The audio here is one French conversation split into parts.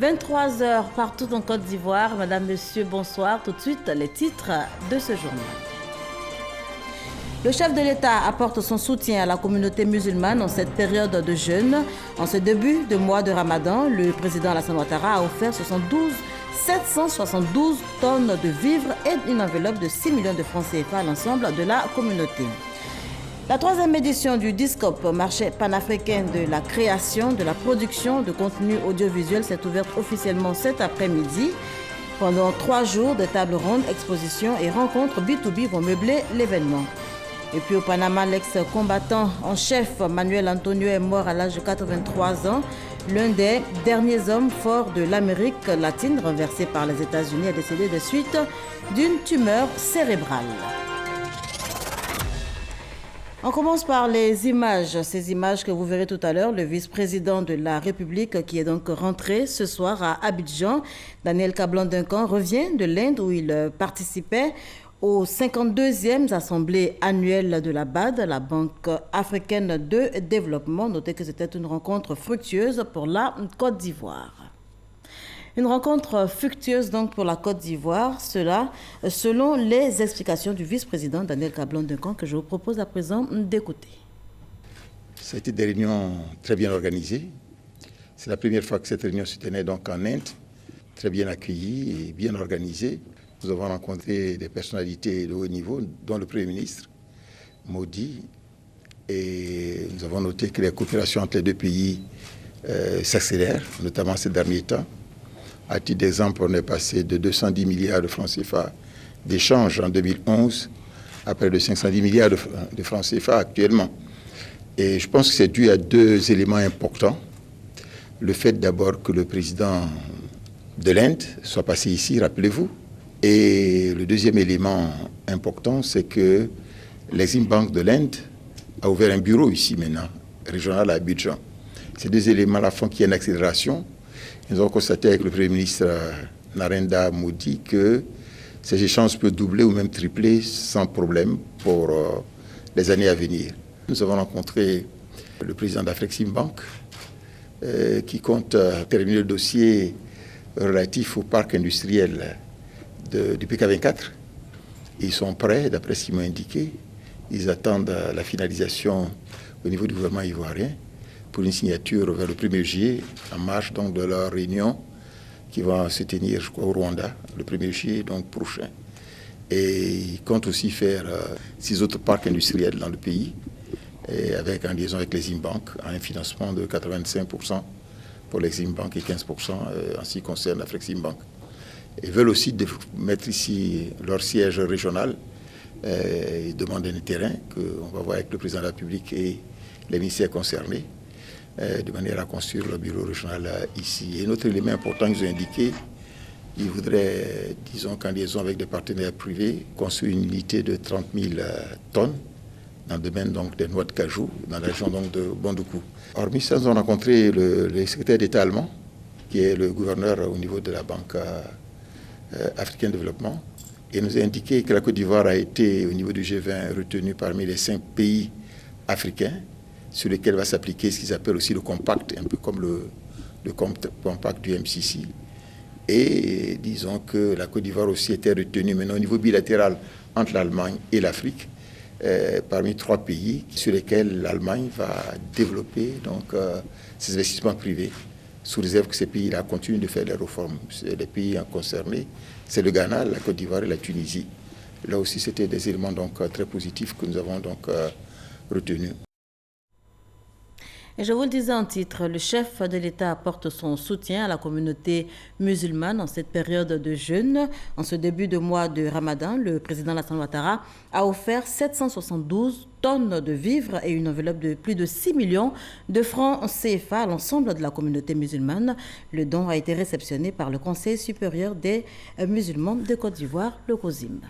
23 heures partout en Côte d'Ivoire. Madame, Monsieur, bonsoir. Tout de suite, les titres de ce journal. Le chef de l'État apporte son soutien à la communauté musulmane en cette période de jeûne. En ce début de mois de Ramadan, le président Alassane Ouattara a offert 772 tonnes de vivres et une enveloppe de 6 millions de francs CFA à l'ensemble de la communauté. La troisième édition du DISCOP, marché panafricain de la création, de la production de contenu audiovisuel, s'est ouverte officiellement cet après-midi. Pendant 3 jours de tables rondes, expositions et rencontres B2B vont meubler l'événement. Et puis au Panama, l'ex-combattant en chef Manuel Antonio est mort à l'âge de 83 ans. L'un des derniers hommes forts de l'Amérique latine, renversé par les États-Unis, est décédé de suite d'une tumeur cérébrale. On commence par les images, ces images que vous verrez tout à l'heure. Le vice-président de la République qui est donc rentré ce soir à Abidjan, Daniel Kablan-Duncan, revient de l'Inde où il participait aux 52e assemblées annuelles de la BAD, la Banque africaine de développement. Notez que c'était une rencontre fructueuse pour la Côte d'Ivoire. Une rencontre fructueuse donc pour la Côte d'Ivoire, cela selon les explications du vice-président Daniel Kablan-Duncan que je vous propose à présent d'écouter. Ça a été des réunions très bien organisées. C'est la première fois que cette réunion se tenait donc en Inde, très bien accueillie et bien organisée. Nous avons rencontré des personnalités de haut niveau, dont le Premier ministre, Modi, et nous avons noté que les coopérations entre les deux pays s'accélèrent, notamment ces derniers temps. À titre d'exemple, on est passé de 210 milliards de francs CFA d'échanges en 2011 à près de 510 milliards de francs CFA actuellement. Et je pense que c'est dû à 2 éléments importants. Le fait d'abord que le président de l'Inde soit passé ici, rappelez-vous. Et le deuxième élément important, c'est que l'Exim Bank de l'Inde a ouvert un bureau ici maintenant, régional à Abidjan. Ces 2 éléments-là font qu'il y a une accélération. Nous avons constaté avec le Premier ministre Narendra Modi que ces échanges peuvent doubler ou même tripler sans problème pour les années à venir. Nous avons rencontré le président d'Afrexim Bank qui compte terminer le dossier relatif au parc industriel du PK24. Ils sont prêts, d'après ce qu'ils m'ont indiqué. Ils attendent la finalisation au niveau du gouvernement ivoirien pour une signature vers le 1er juillet, en marge donc de leur réunion qui va se tenir, je crois, au Rwanda, le 1er juillet donc prochain. Et ils comptent aussi faire 6 autres parcs industriels dans le pays, et avec en liaison avec les Imbank, à un financement de 85% pour les Imbank et 15% en ce qui concerne l'Afrexim Bank. Ils veulent aussi mettre ici leur siège régional. Ils demandent un terrain qu'on va voir avec le président de la République et les ministères concernés, de manière à construire le bureau régional ici. Et un autre élément important qu'ils ont indiqué, ils voudraient, disons qu'en liaison avec des partenaires privés, construire une unité de 30 000 tonnes dans le domaine donc, des noix de cajou, dans la région donc, de Bondoukou. Hormis ça, nous avons rencontré le secrétaire d'État allemand, qui est le gouverneur au niveau de la Banque africaine de développement, et nous a indiqué que la Côte d'Ivoire a été, au niveau du G20, retenue parmi les 5 pays africains sur lesquels va s'appliquer ce qu'ils appellent aussi le compact, un peu comme le compact du MCC. Et disons que la Côte d'Ivoire aussi était retenue maintenant au niveau bilatéral entre l'Allemagne et l'Afrique, parmi 3 pays sur lesquels l'Allemagne va développer donc, ses investissements privés, sous réserve que ces pays-là continuent de faire les réformes. Les pays concernés, c'est le Ghana, la Côte d'Ivoire et la Tunisie. Là aussi, c'était des éléments donc, très positifs que nous avons donc, retenus. Et je vous le disais en titre, le chef de l'État apporte son soutien à la communauté musulmane en cette période de jeûne. En ce début de mois de Ramadan, le président Alassane Ouattara a offert 772 tonnes de vivres et une enveloppe de plus de 6 millions de francs CFA à l'ensemble de la communauté musulmane. Le don a été réceptionné par le Conseil supérieur des musulmans de Côte d'Ivoire, le COSIM.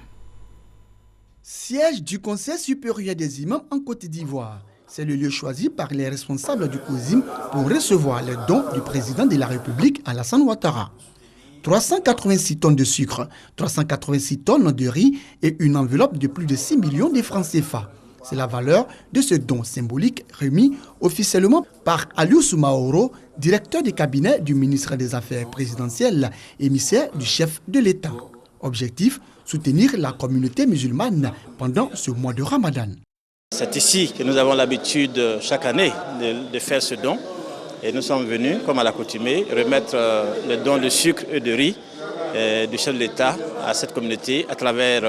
Siège du Conseil supérieur des imams en Côte d'Ivoire. C'est le lieu choisi par les responsables du COSIM pour recevoir les dons du président de la République, Alassane Ouattara. 386 tonnes de sucre, 386 tonnes de riz et une enveloppe de plus de 6 millions de francs CFA. C'est la valeur de ce don symbolique remis officiellement par Aliou Soumaoro, directeur du cabinet du ministre des Affaires présidentielles, émissaire du chef de l'État. Objectif, soutenir la communauté musulmane pendant ce mois de Ramadan. C'est ici que nous avons l'habitude chaque année de faire ce don. Et nous sommes venus, comme à l'accoutumée, remettre le don de sucre et de riz du chef de l'État à cette communauté à travers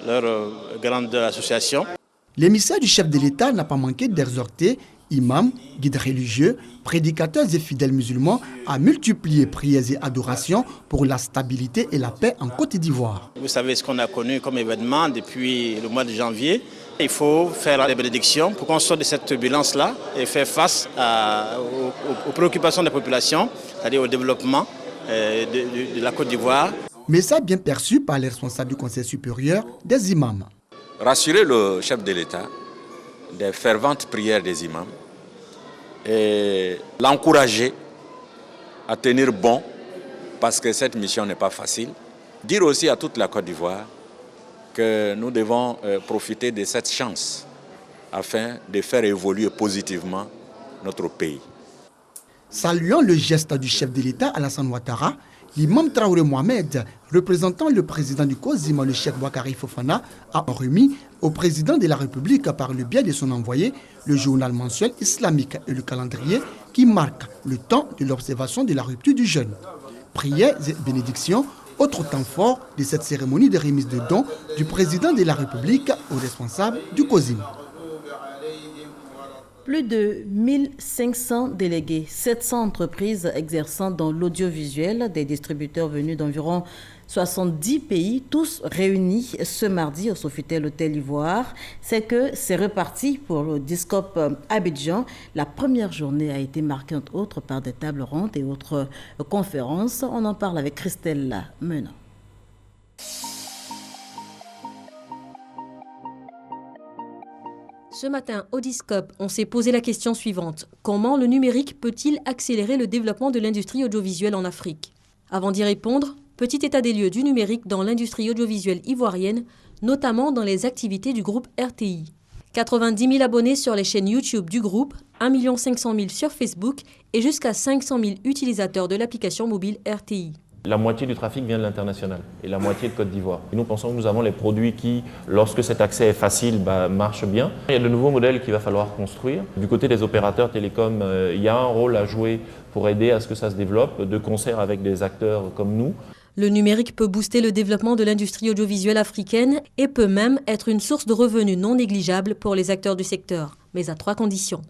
leur grande association. L'émissaire du chef de l'État n'a pas manqué d'exhorter imams, guides religieux, prédicateurs et fidèles musulmans à multiplier prières et adorations pour la stabilité et la paix en Côte d'Ivoire. Vous savez ce qu'on a connu comme événement depuis le mois de janvier. Il faut faire des bénédictions pour qu'on sorte de cette turbulence-là et faire face aux préoccupations des populations, c'est-à-dire au développement de la Côte d'Ivoire. Mais ça bien perçu par les responsables du Conseil supérieur des imams. Rassurer le chef de l'État des ferventes prières des imams et l'encourager à tenir bon parce que cette mission n'est pas facile. Dire aussi à toute la Côte d'Ivoire que nous devons profiter de cette chance afin de faire évoluer positivement notre pays. Saluant le geste du chef de l'État Alassane Ouattara, l'imam Traoré Mohamed, représentant le président du COSIM, le Cheikh Boakari Fofana, a remis au président de la République, par le biais de son envoyé, le journal mensuel islamique et le calendrier qui marque le temps de l'observation de la rupture du jeûne. Prières et bénédictions, autre temps fort de cette cérémonie de remise de dons du président de la République aux responsables du COSIM. Plus de 1500 délégués, 700 entreprises exerçant dans l'audiovisuel, des distributeurs venus d'environ 70 pays, tous réunis ce mardi au Sofitel Hôtel Ivoire. C'est reparti pour le Discop Abidjan. La première journée a été marquée entre autres par des tables rondes et autres conférences. On en parle avec Christelle Menant. Ce matin, au Discop, on s'est posé la question suivante. Comment le numérique peut-il accélérer le développement de l'industrie audiovisuelle en Afrique? Avant d'y répondre, petit état des lieux du numérique dans l'industrie audiovisuelle ivoirienne, notamment dans les activités du groupe RTI. 90 000 abonnés sur les chaînes YouTube du groupe, 1 500 000 sur Facebook et jusqu'à 500 000 utilisateurs de l'application mobile RTI. La moitié du trafic vient de l'international et la moitié de Côte d'Ivoire. Et nous pensons que nous avons les produits qui, lorsque cet accès est facile, marchent bien. Il y a de nouveaux modèles qu'il va falloir construire. Du côté des opérateurs télécoms, il y a un rôle à jouer pour aider à ce que ça se développe, de concert avec des acteurs comme nous. Le numérique peut booster le développement de l'industrie audiovisuelle africaine et peut même être une source de revenus non négligeable pour les acteurs du secteur, mais à 3 conditions.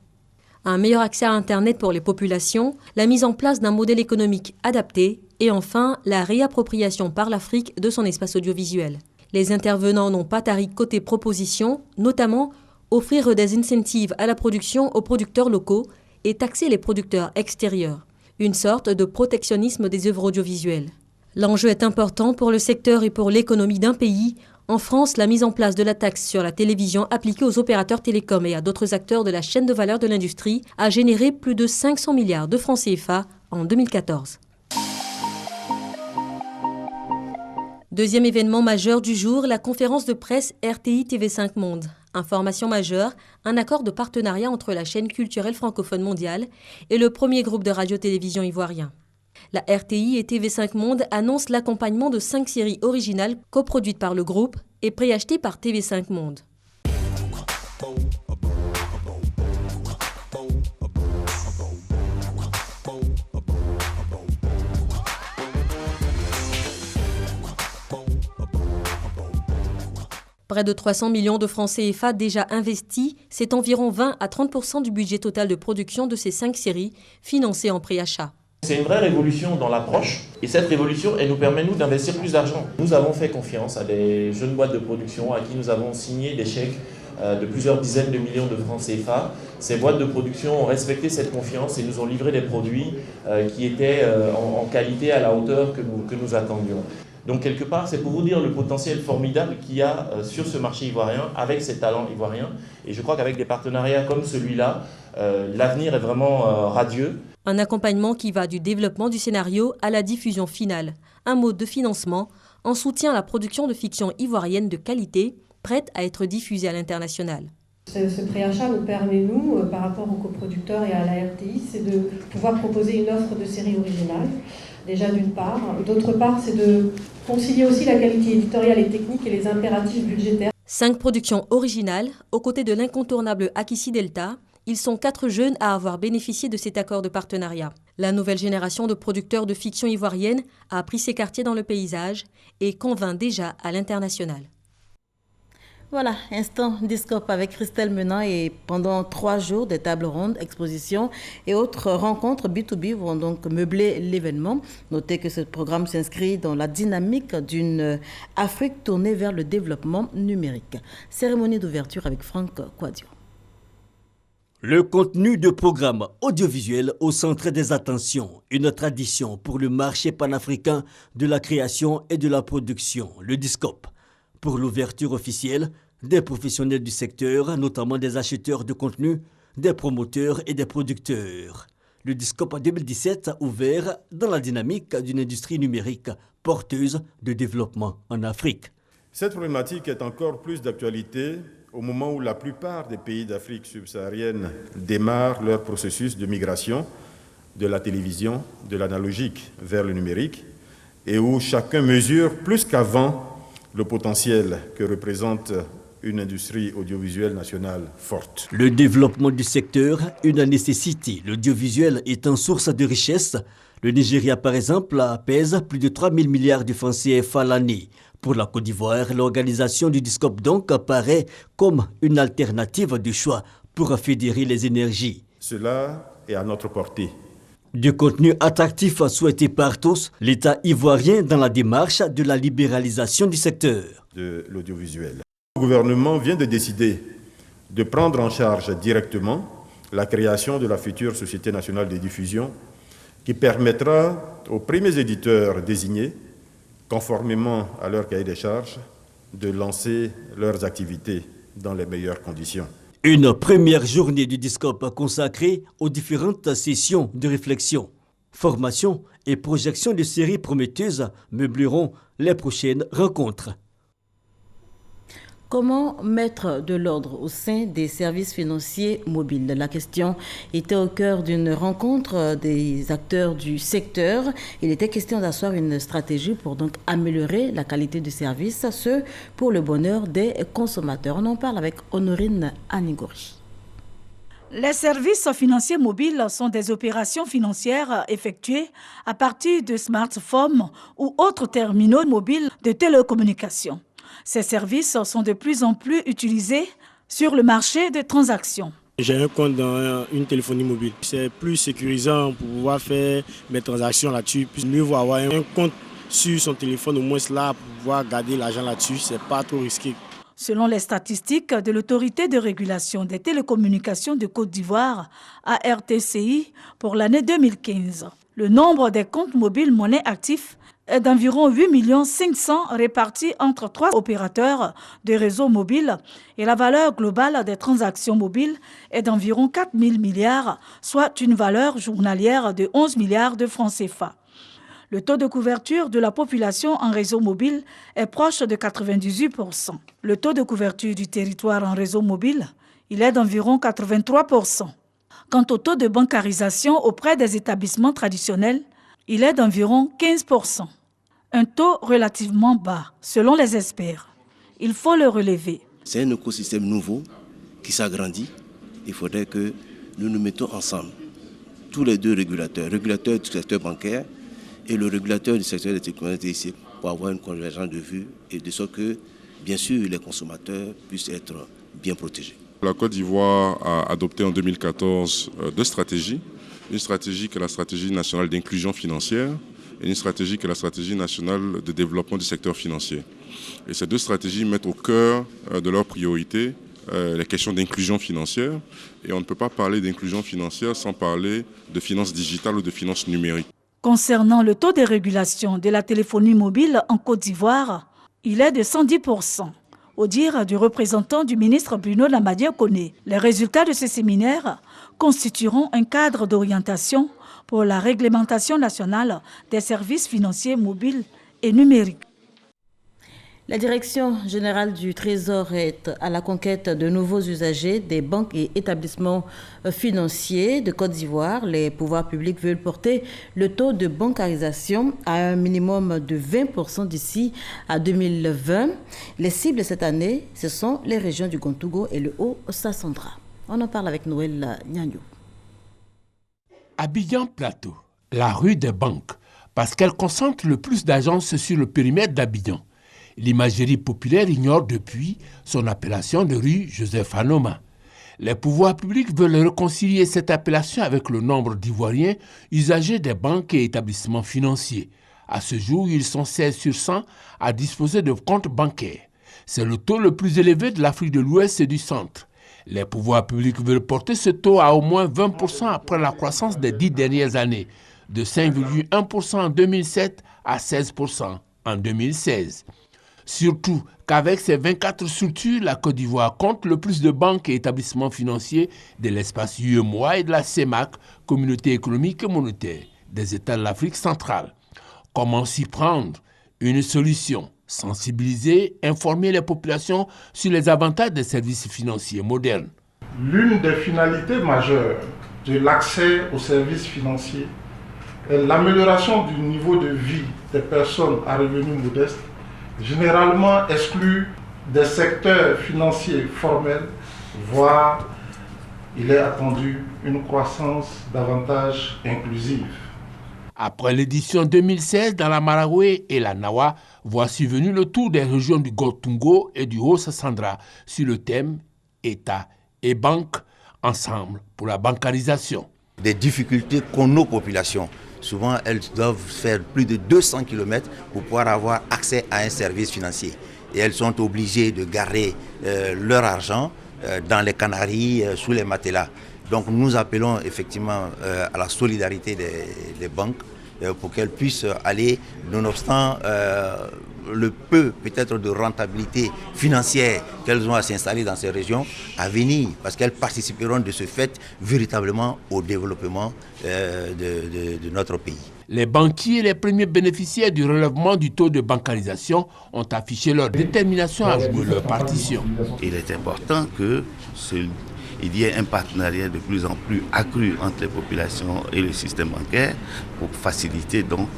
Un meilleur accès à Internet pour les populations, la mise en place d'un modèle économique adapté et enfin la réappropriation par l'Afrique de son espace audiovisuel. Les intervenants n'ont pas tari côté proposition, notamment offrir des incentives à la production aux producteurs locaux et taxer les producteurs extérieurs, une sorte de protectionnisme des œuvres audiovisuelles. L'enjeu est important pour le secteur et pour l'économie d'un pays. En France, la mise en place de la taxe sur la télévision appliquée aux opérateurs télécoms et à d'autres acteurs de la chaîne de valeur de l'industrie a généré plus de 500 milliards de francs CFA en 2014. Deuxième événement majeur du jour, la conférence de presse RTI TV5 Monde. Information majeure, un accord de partenariat entre la chaîne culturelle francophone mondiale et le premier groupe de radio-télévision ivoirien. La RTI et TV5 Monde annoncent l'accompagnement de 5 séries originales coproduites par le groupe et préachetées par TV5 Monde. Près de 300 millions de francs CFA déjà investis, c'est environ 20 à 30% du budget total de production de ces 5 séries financées en préachat. C'est une vraie révolution dans l'approche et cette révolution, elle nous permet nous d'investir plus d'argent. Nous avons fait confiance à des jeunes boîtes de production à qui nous avons signé des chèques de plusieurs dizaines de millions de francs CFA. Ces boîtes de production ont respecté cette confiance et nous ont livré des produits qui étaient en qualité à la hauteur que nous attendions. Donc quelque part, c'est pour vous dire le potentiel formidable qu'il y a sur ce marché ivoirien, avec ces talents ivoiriens. Et je crois qu'avec des partenariats comme celui-là, l'avenir est vraiment radieux. Un accompagnement qui va du développement du scénario à la diffusion finale. Un mode de financement en soutien à la production de fiction ivoirienne de qualité, prête à être diffusée à l'international. Ce préachat nous permet, nous, par rapport aux coproducteurs et à la RTI, c'est de pouvoir proposer une offre de série originale, déjà d'une part. D'autre part, c'est de concilier aussi la qualité éditoriale et technique et les impératifs budgétaires. 5 productions originales, aux côtés de l'incontournable Akissi Delta. Ils sont 4 jeunes à avoir bénéficié de cet accord de partenariat. La nouvelle génération de producteurs de fiction ivoirienne a pris ses quartiers dans le paysage et convainc déjà à l'international. Voilà, instant Discope avec Christelle Menant et pendant 3 jours, des tables rondes, expositions et autres rencontres B2B vont donc meubler l'événement. Notez que ce programme s'inscrit dans la dynamique d'une Afrique tournée vers le développement numérique. Cérémonie d'ouverture avec Franck Quadio. Le contenu de programme audiovisuel au centre des attentions, une tradition pour le marché panafricain de la création et de la production, le Discope. Pour l'ouverture officielle, des professionnels du secteur, notamment des acheteurs de contenu, des promoteurs et des producteurs. Le Discope en 2017 a ouvert dans la dynamique d'une industrie numérique porteuse de développement en Afrique. Cette problématique est encore plus d'actualité au moment où la plupart des pays d'Afrique subsaharienne démarrent leur processus de migration de la télévision, de l'analogique vers le numérique, et où chacun mesure plus qu'avant le potentiel que représente une industrie audiovisuelle nationale forte. Le développement du secteur, une nécessité, l'audiovisuel étant source de richesse. Le Nigeria, par exemple, pèse plus de 3 000 milliards de francs CFA l'année. Pour la Côte d'Ivoire, l'organisation du Discope donc apparaît comme une alternative de choix pour fédérer les énergies. Cela est à notre portée. Du contenu attractif souhaité par tous, l'État ivoirien dans la démarche de la libéralisation du secteur. De l'audiovisuel. Le gouvernement vient de décider de prendre en charge directement la création de la future Société nationale de diffusion qui permettra aux premiers éditeurs désignés, conformément à leur cahier des charges, de lancer leurs activités dans les meilleures conditions. Une première journée du Discope consacrée aux différentes sessions de réflexion, formation et projection de séries prometteuses meubleront les prochaines rencontres. Comment mettre de l'ordre au sein des services financiers mobiles? La question était au cœur d'une rencontre des acteurs du secteur. Il était question d'asseoir une stratégie pour donc améliorer la qualité du service, ce pour le bonheur des consommateurs. On en parle avec Honorine Anigori. Les services financiers mobiles sont des opérations financières effectuées à partir de smartphones ou autres terminaux mobiles de télécommunications. Ces services sont de plus en plus utilisés sur le marché des transactions. J'ai un compte dans une téléphonie mobile. C'est plus sécurisant pour pouvoir faire mes transactions là-dessus. Puis mieux vaut avoir un compte sur son téléphone au moins là pour pouvoir garder l'argent là-dessus. C'est pas trop risqué. Selon les statistiques de l'Autorité de régulation des télécommunications de Côte d'Ivoire, ARTCI, pour l'année 2015, le nombre des comptes mobiles monnaie actifs est d'environ 8 500 000 répartis entre 3 opérateurs de réseaux mobiles et la valeur globale des transactions mobiles est d'environ 4 000 milliards, soit une valeur journalière de 11 milliards de francs CFA. Le taux de couverture de la population en réseau mobile est proche de 98%. Le taux de couverture du territoire en réseau mobile, il est d'environ 83%. Quant au taux de bancarisation auprès des établissements traditionnels, il est d'environ 15%. Un taux relativement bas, selon les experts. Il faut le relever. C'est un écosystème nouveau qui s'agrandit. Il faudrait que nous nous mettons ensemble, tous les deux régulateurs du secteur bancaire et le régulateur du secteur des technologies ici, pour avoir une convergence de vues et de sorte que, bien sûr, les consommateurs puissent être bien protégés. La Côte d'Ivoire a adopté en 2014 deux stratégies. Une stratégie qui est la stratégie nationale d'inclusion financière et une stratégie qui est la stratégie nationale de développement du secteur financier. Et ces deux stratégies mettent au cœur de leurs priorités les questions d'inclusion financière. Et on ne peut pas parler d'inclusion financière sans parler de finances digitales ou de finances numériques. Concernant le taux de régulation de la téléphonie mobile en Côte d'Ivoire, il est de 110%. Au dire du représentant du ministre Bruno Lamadié-Koné, les résultats de ce séminaire constitueront un cadre d'orientation pour la réglementation nationale des services financiers mobiles et numériques. La direction générale du Trésor est à la conquête de nouveaux usagers des banques et établissements financiers de Côte d'Ivoire. Les pouvoirs publics veulent porter le taux de bancarisation à un minimum de 20% d'ici à 2020. Les cibles cette année, ce sont les régions du Gontougo et le Haut-Sassandra. On en parle avec Noël Nyanyou. Abidjan Plateau, la rue des banques, parce qu'elle concentre le plus d'agences sur le périmètre d'Abidjan. L'imagerie populaire ignore depuis son appellation de rue Joseph Anoma. Les pouvoirs publics veulent réconcilier cette appellation avec le nombre d'Ivoiriens usagers des banques et établissements financiers. À ce jour, ils sont 16 sur 100 à disposer de comptes bancaires. C'est le taux le plus élevé de l'Afrique de l'Ouest et du Centre. Les pouvoirs publics veulent porter ce taux à au moins 20% après la croissance des 10 dernières années, de 5,1% en 2007 à 16% en 2016. Surtout qu'avec ses 24 structures, la Côte d'Ivoire compte le plus de banques et établissements financiers de l'espace UEMOA et de la CEMAC, Communauté économique et monétaire, des États de l'Afrique centrale. Comment s'y prendre? Une solution: sensibiliser, informer les populations sur les avantages des services financiers modernes. L'une des finalités majeures de l'accès aux services financiers est l'amélioration du niveau de vie des personnes à revenus modestes, généralement exclus des secteurs financiers formels, voire il est attendu une croissance davantage inclusive. Après l'édition 2016 dans la Maraoué et la Nawa, voici venu le tour des régions du Gotungo et du Haut-Sassandra sur le thème État et banque ensemble pour la bancarisation. Des difficultés qu'ont nos populations. Souvent, elles doivent faire plus de 200 km pour pouvoir avoir accès à un service financier. Et elles sont obligées de garder leur argent dans les canaries, sous les matelas. Donc nous appelons effectivement à la solidarité des banques pour qu'elles puissent aller, nonobstant le peu peut-être de rentabilité financière qu'elles ont à s'installer dans ces régions, à venir, parce qu'elles participeront de ce fait véritablement au développement de notre pays. Les banquiers et les premiers bénéficiaires du relèvement du taux de bancarisation ont affiché leur détermination à jouer leur partition. Il est important qu'il y ait un partenariat de plus en plus accru entre les populations et le système bancaire pour faciliter donc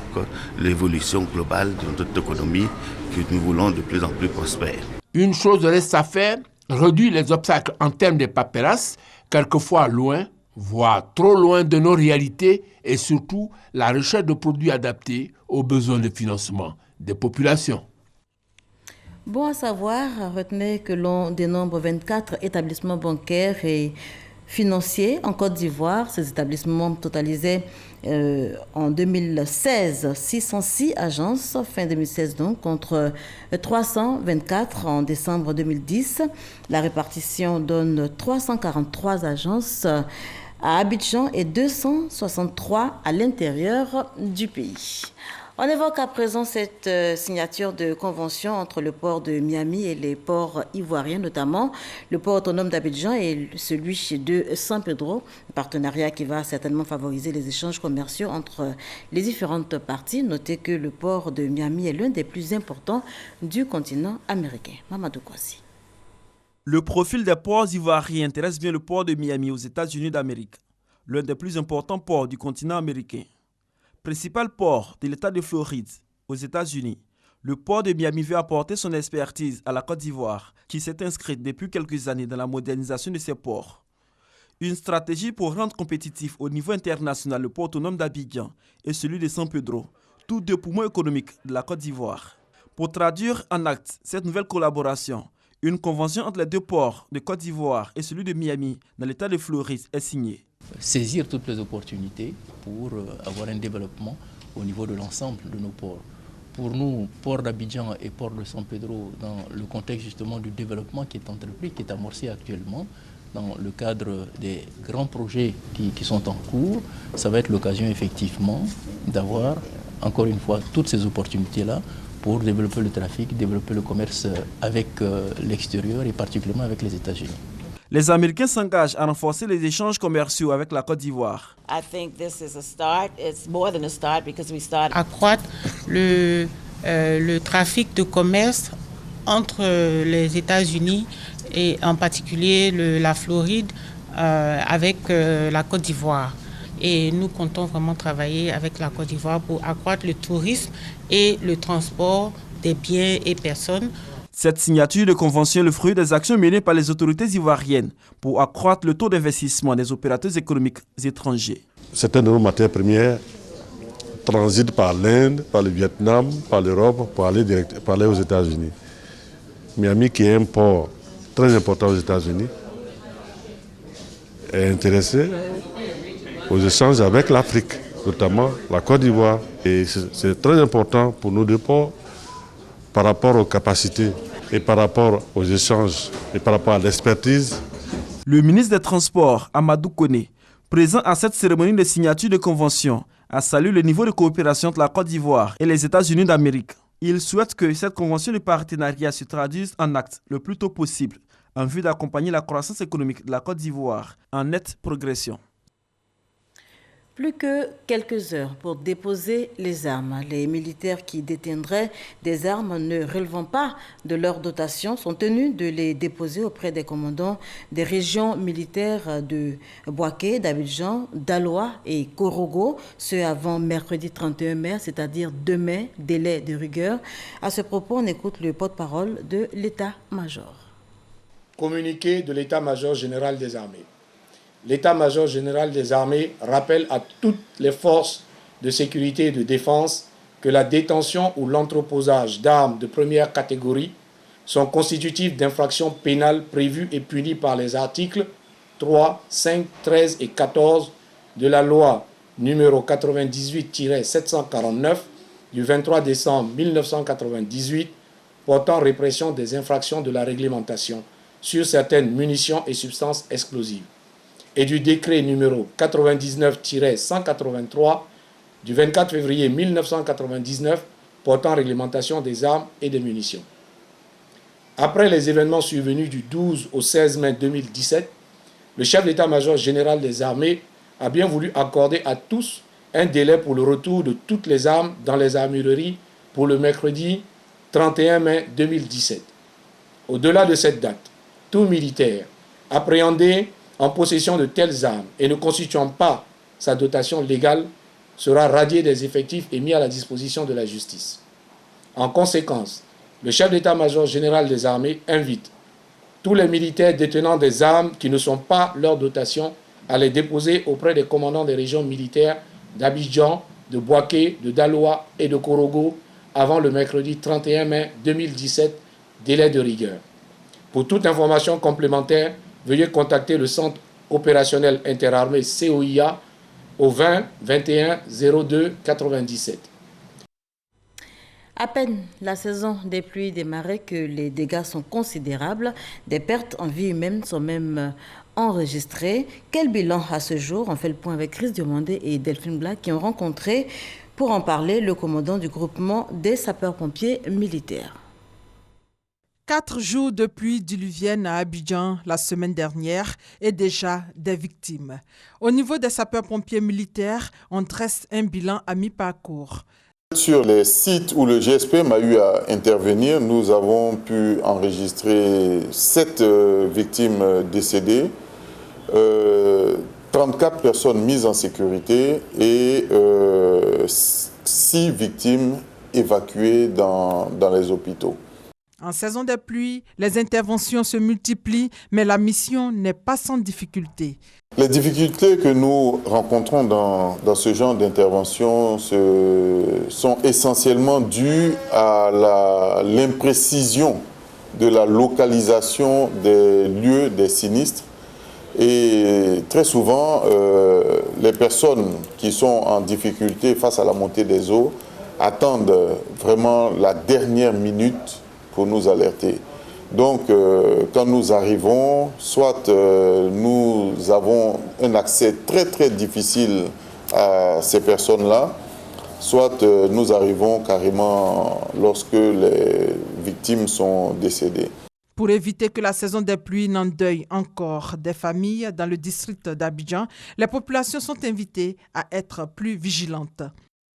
l'évolution globale de notre économie que nous voulons de plus en plus prospère. Une chose reste à faire, réduire les obstacles en termes de paperasse, quelquefois loin, voire trop loin de nos réalités, et surtout la recherche de produits adaptés aux besoins de financement des populations. Bon à savoir, retenez que l'on dénombre 24 établissements bancaires et financiers en Côte d'Ivoire. Ces établissements totalisaient en 2016 606 agences, fin 2016 donc, contre 324 en décembre 2010. La répartition donne 343 agences à Abidjan et 263 à l'intérieur du pays. On évoque à présent cette signature de convention entre le port de Miami et les ports ivoiriens, notamment le port autonome d'Abidjan et celui de San Pedro, un partenariat qui va certainement favoriser les échanges commerciaux entre les différentes parties. Notez que le port de Miami est l'un des plus importants du continent américain. Mamadou Kwasi. Le profil des ports ivoiriens intéresse bien le port de Miami aux États-Unis d'Amérique, l'un des plus importants ports du continent américain. Principal port de l'État de Floride, aux États-Unis, le port de Miami veut apporter son expertise à la Côte d'Ivoire, qui s'est inscrite depuis quelques années dans la modernisation de ses ports. Une stratégie pour rendre compétitif au niveau international le port autonome d'Abidjan et celui de San Pedro, tous deux poumons économiques de la Côte d'Ivoire. Pour traduire en acte cette nouvelle collaboration, une convention entre les deux ports de Côte d'Ivoire et celui de Miami dans l'État de Floride est signée. Saisir toutes les opportunités pour avoir un développement au niveau de l'ensemble de nos ports. Pour nous, port d'Abidjan et port de San Pedro, dans le contexte justement du développement qui est entrepris, qui est amorcé actuellement, dans le cadre des grands projets qui sont en cours, ça va être l'occasion effectivement d'avoir, encore une fois, toutes ces opportunités-là pour développer le trafic, développer le commerce avec l'extérieur et particulièrement avec les États-Unis. Les Américains s'engagent à renforcer les échanges commerciaux avec la Côte d'Ivoire. Accroître le trafic de commerce entre les États-Unis et en particulier la Floride avec la Côte d'Ivoire. Et nous comptons vraiment travailler avec la Côte d'Ivoire pour accroître le tourisme et le transport des biens et personnes. Cette signature de convention est le fruit des actions menées par les autorités ivoiriennes pour accroître le taux d'investissement des opérateurs économiques étrangers. Certaines de nos matières premières transitent par l'Inde, par le Vietnam, par l'Europe pour aller aux États-Unis. Miami, qui est un port très important aux États-Unis, est intéressé aux échanges avec l'Afrique, notamment la Côte d'Ivoire. Et c'est très important pour nos deux ports par rapport aux capacités et par rapport aux échanges et par rapport à l'expertise. Le ministre des Transports, Amadou Koné, présent à cette cérémonie de signature de convention, a salué le niveau de coopération entre la Côte d'Ivoire et les États-Unis d'Amérique. Il souhaite que cette convention de partenariat se traduise en actes le plus tôt possible en vue d'accompagner la croissance économique de la Côte d'Ivoire en nette progression. Plus que quelques heures pour déposer les armes. Les militaires qui détiendraient des armes ne relevant pas de leur dotation sont tenus de les déposer auprès des commandants des régions militaires de Bouaké, d'Abidjan, d'Aloa et Korogo, ce avant mercredi 31 mai, c'est-à-dire demain, délai de rigueur. À ce propos, on écoute le porte-parole de l'état-major. Communiqué de l'état-major général des armées. L'état-major général des armées rappelle à toutes les forces de sécurité et de défense que la détention ou l'entreposage d'armes de première catégorie sont constitutifs d'infractions pénales prévues et punies par les articles 3, 5, 13 et 14 de la loi numéro 98-749 du 23 décembre 1998 portant répression des infractions de la réglementation sur certaines munitions et substances explosives, et du décret numéro 99-183 du 24 février 1999 portant réglementation des armes et des munitions. Après les événements survenus du 12 au 16 mai 2017, le chef d'état-major général des armées a bien voulu accorder à tous un délai pour le retour de toutes les armes dans les armureries pour le mercredi 31 mai 2017. Au-delà de cette date, tout militaire appréhendé en possession de telles armes et ne constituant pas sa dotation légale sera radié des effectifs et mis à la disposition de la justice. En conséquence, le chef d'état-major général des armées invite tous les militaires détenant des armes qui ne sont pas leur dotation à les déposer auprès des commandants des régions militaires d'Abidjan, de Bouaké, de Daloa et de Korogo avant le mercredi 31 mai 2017, délai de rigueur. Pour toute information complémentaire, veuillez contacter le Centre opérationnel interarmé COIA au 20 21 02 97. À peine la saison des pluies démarrée que les dégâts sont considérables. Des pertes en vie humaine sont même enregistrées. Quel bilan à ce jour? On fait le point avec Chris Diomandé et Delphine Black qui ont rencontré, pour en parler, le commandant du groupement des sapeurs-pompiers militaires. 4 jours de pluie diluvienne à Abidjan la semaine dernière et déjà des victimes. Au niveau des sapeurs-pompiers militaires, on dresse un bilan à mi-parcours. Sur les sites où le GSPM a eu à intervenir, nous avons pu enregistrer 7 victimes décédées, 34 personnes mises en sécurité et 6 victimes évacuées dans les hôpitaux. En saison des pluies, les interventions se multiplient, mais la mission n'est pas sans difficulté. Les difficultés que nous rencontrons dans ce genre d'intervention sont essentiellement dues à l'imprécision de la localisation des lieux des sinistres. Et très souvent, les personnes qui sont en difficulté face à la montée des eaux attendent vraiment la dernière minute pour nous alerter. Donc, quand nous arrivons, soit nous avons un accès très très difficile à ces personnes-là, soit nous arrivons carrément lorsque les victimes sont décédées. Pour éviter que la saison des pluies n'endeuille encore des familles dans le district d'Abidjan, les populations sont invitées à être plus vigilantes.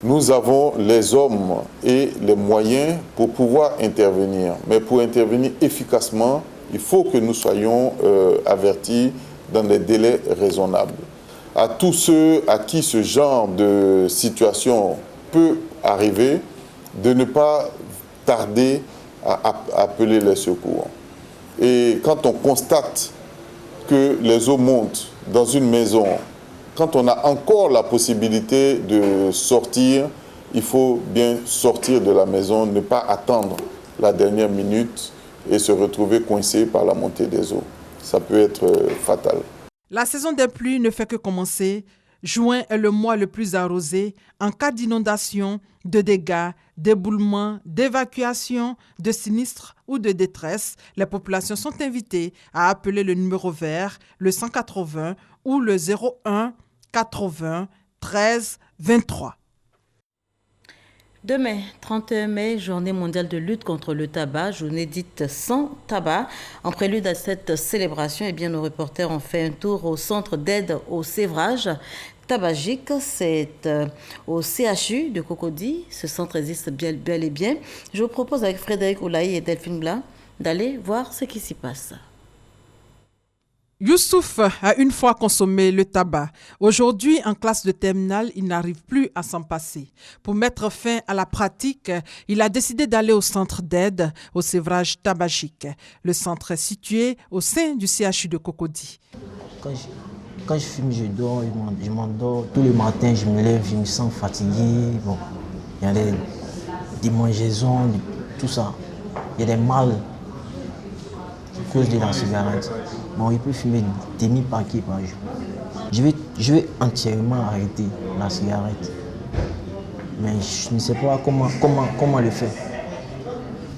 Nous avons les hommes et les moyens pour pouvoir intervenir. Mais pour intervenir efficacement, il faut que nous soyons avertis dans des délais raisonnables. À tous ceux à qui ce genre de situation peut arriver, de ne pas tarder à appeler les secours. Et quand on constate que les eaux montent dans une maison, quand on a encore la possibilité de sortir, il faut bien sortir de la maison, ne pas attendre la dernière minute et se retrouver coincé par la montée des eaux. Ça peut être fatal. La saison des pluies ne fait que commencer. Juin est le mois le plus arrosé. En cas d'inondation, de dégâts, d'éboulements, d'évacuation, de sinistres ou de détresse, les populations sont invitées à appeler le numéro vert, le 180 ou le 01 80 13 23. Demain, 31 mai, journée mondiale de lutte contre le tabac, journée dite sans tabac. En prélude à cette célébration, nos reporters ont fait un tour au centre d'aide au sévrage tabagique. C'est au CHU de Cocody. Ce centre existe bel et bien. Je vous propose avec Frédéric Oulaï et Delphine Blanc d'aller voir ce qui s'y passe. Youssouf a une fois consommé le tabac. Aujourd'hui, en classe de terminale, il n'arrive plus à s'en passer. Pour mettre fin à la pratique, il a décidé d'aller au centre d'aide au sévrage tabagique. Le centre est situé au sein du CHU de Cocody. Quand je fume, je dors, je m'endors. Tous les matins, je me lève, je me sens fatigué. Bon, il y a des démangeaisons, tout ça. Il y a des mal à cause de la cigarette. Bon, il peut fumer demi-paquet par jour. Je vais entièrement arrêter la cigarette. Mais je ne sais pas comment le faire.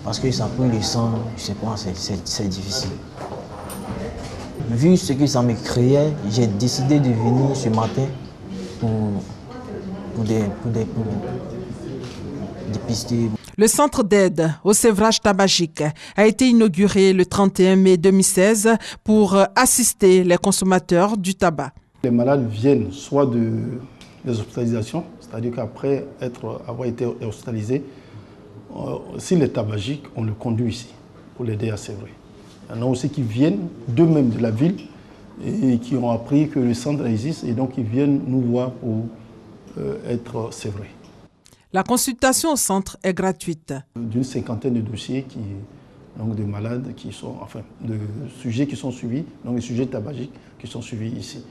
Parce que ça brûle le sang, je ne sais pas, c'est difficile. Vu ce que ça me créait, j'ai décidé de venir ce matin pour dépister. Le centre d'aide au sévrage tabagique a été inauguré le 31 mai 2016 pour assister les consommateurs du tabac. Les malades viennent soit des hospitalisations, c'est-à-dire qu'après avoir été hospitalisés, s'il est tabagique, on le conduit ici pour l'aider à sévrer. Il y en a aussi qui viennent d'eux-mêmes de la ville et qui ont appris que le centre existe et donc ils viennent nous voir pour être sévrés. La consultation au centre est gratuite. D'une cinquantaine de dossiers donc de malades de sujets qui sont suivis, donc des sujets tabagiques qui sont suivis ici.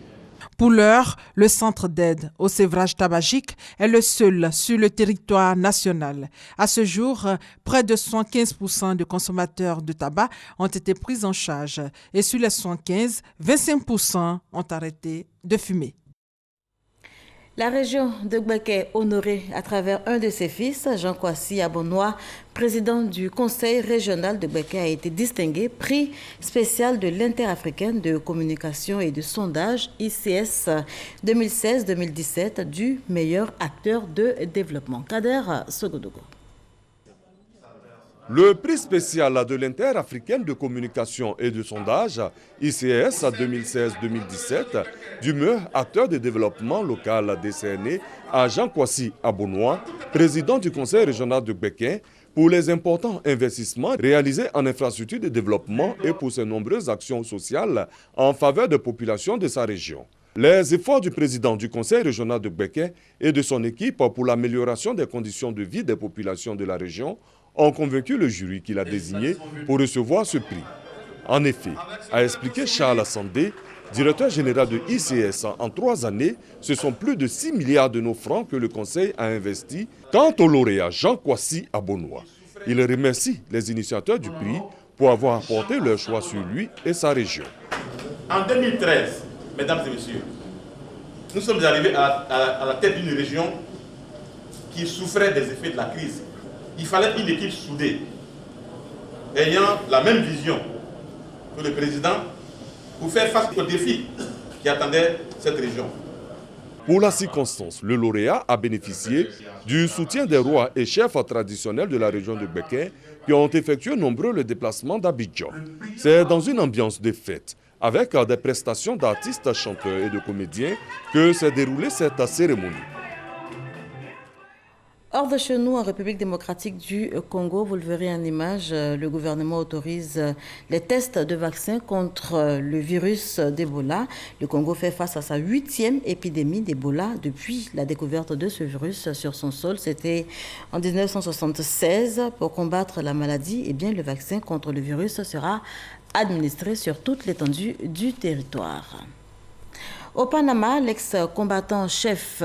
Pour l'heure, le centre d'aide au sévrage tabagique est le seul sur le territoire national. À ce jour, près de 75% de consommateurs de tabac ont été pris en charge et sur les 75, 25% ont arrêté de fumer. La région de Gbeke honorée à travers un de ses fils, Jean Kwasi Abonoa, président du conseil régional de Gbeke, a été distingué prix spécial de l'interafricaine de communication et de sondage ICS 2016-2017 du meilleur acteur de développement. Kader Sogodogo. Le prix spécial de l'interafricaine de communication et de sondage, ICS 2016-2017, du meilleur acteur de développement local décerné à Jean Kwasi Abonoa, président du conseil régional de Gbeke, pour les importants investissements réalisés en infrastructures de développement et pour ses nombreuses actions sociales en faveur des populations de sa région. Les efforts du président du conseil régional de Gbeke et de son équipe pour l'amélioration des conditions de vie des populations de la région ont convaincu le jury qu'il a désigné pour recevoir ce prix. En effet, a expliqué Charles Sandé, directeur général de ICS, en 3 années, ce sont plus de 6 milliards de nos francs que le conseil a investi. Quant au lauréat Jean Kwasi Abonoa, il remercie les initiateurs du prix pour avoir apporté leur choix sur lui et sa région. En 2013, mesdames et messieurs, nous sommes arrivés à la tête d'une région qui souffrait des effets de la crise. Il fallait une équipe soudée, ayant la même vision que le président pour faire face aux défis qui attendaient cette région. Pour la circonstance, le lauréat a bénéficié du soutien des rois et chefs traditionnels de la région de Gbeke qui ont effectué nombreux le déplacement d'Abidjan. C'est dans une ambiance de fête, avec des prestations d'artistes, chanteurs et de comédiens, que s'est déroulée cette cérémonie. Hors de chez nous, en République démocratique du Congo, vous le verrez en image, le gouvernement autorise les tests de vaccins contre le virus d'Ebola. Le Congo fait face à sa 8e épidémie d'Ebola depuis la découverte de ce virus sur son sol. C'était en 1976. Pour combattre la maladie, eh bien, le vaccin contre le virus sera administré sur toute l'étendue du territoire. Au Panama, l'ex-combattant chef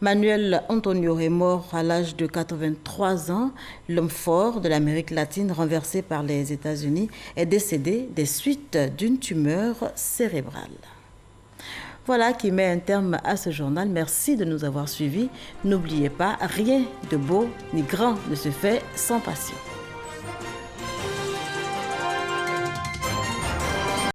Manuel Antonio est mort à l'âge de 83 ans. L'homme fort de l'Amérique latine renversé par les États-Unis est décédé des suites d'une tumeur cérébrale. Voilà qui met un terme à ce journal. Merci de nous avoir suivis. N'oubliez pas, rien de beau ni grand ne se fait sans passion.